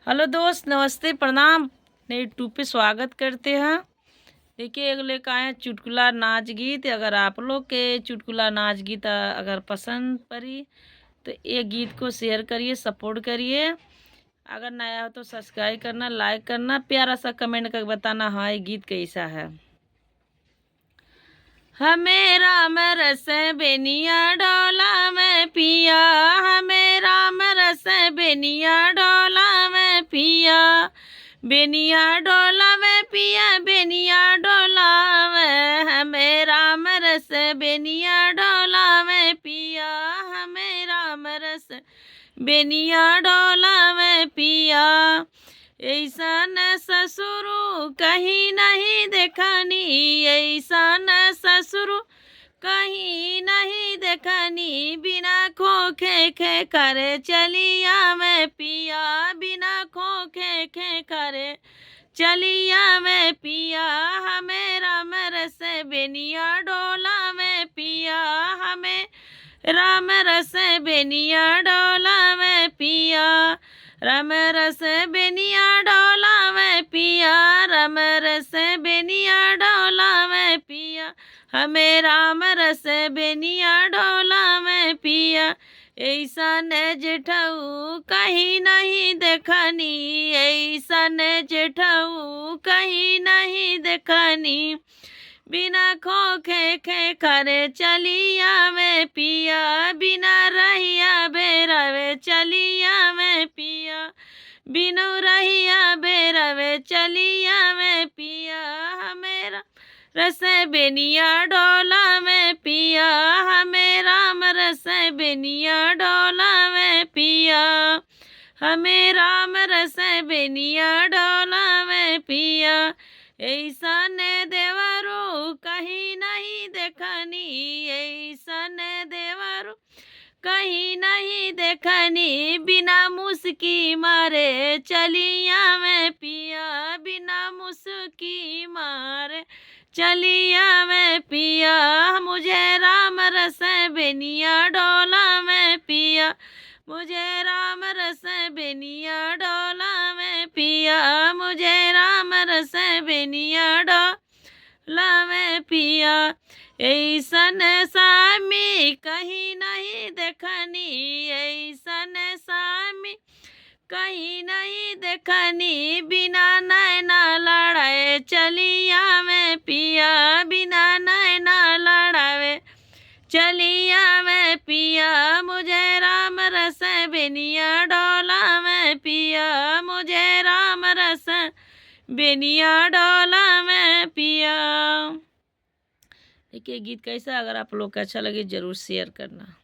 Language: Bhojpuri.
हेलो दोस्त, नमस्ते, प्रणाम। नए यूट्यूब पे स्वागत करते हैं। देखिए, एक लेकर आए हैं चुटकुला नाच गीत। अगर आप लोग के चुटकुला नाच गीत अगर पसंद पड़ी तो ये गीत को शेयर करिए, सपोर्ट करिए। अगर नया हो तो सब्सक्राइब करना, लाइक करना, प्यारा सा कमेंट कर बताना हाँ ये गीत कैसा है। हमें राम रस बेनिया डोला में पिया, हमें राम रस बेनिया डोला में पिया, बेनिया डोला में पिया, बेनिया डोला में, हमें राम रस बेनिया डोला में पिया, हमें राम रस बेनिया डोला में पिया। ऐसा न ससुरु कहीं नहीं देखनी, ऐसा न ससुरु कहीं नहीं देखनी, बिना खोखे खे करे चलिया में पिया, बिना खोखे खे करे चलिया में पिया, हमें राम रस बेनिया डोला में पिया, हमें राम रस बेनिया डोला में पिया, राम रस बेनिया डोला में पिया, राम रस बेनिया डोला में पिया, हमें राम रस बेनिया डोला में पिया। ऐसा न जेठऊ कहीं नहीं देखनी, ऐसा न जेठऊ कहीं नहीं देखनी, बिना खोखे खे करे चलिया में पिया, बिना रहिया बेरवे चलिया में पिया, बिनु रहिया बेरवे चलिया में पिया, हमें रस बेनिया डोला में पिया, हमें राम रस बेनिया डोला में पिया, हमें राम रस बेनिया डोला में पिया। ऐसा ने देवरू कहीं नहीं देखनी, ऐसा ने देवरू कहीं नहीं देखनी, बिना मुस्की मारे चलिया में पिया, बिना मुस्की मारे चलिया में पिया, मुझे राम रस बेनिया डोला में पिया, मुझे राम रस बेनिया डोला में पिया, मुझे राम रस बेनिया डोला में पिया। ऐसन सामी कहीं नहीं देखनी, ऐसन सामी कहीं नहीं देखनी, बिना नैना लड़ाए चलिया में पिया, बिना नैना लड़ावे चलिया में पिया, मुझे राम रस बेनिया डोला में पिया, मुझे राम रस बेनिया डोला में पिया। देखिए गीत कैसा, अगर आप लोग को अच्छा लगे ज़रूर शेयर करना।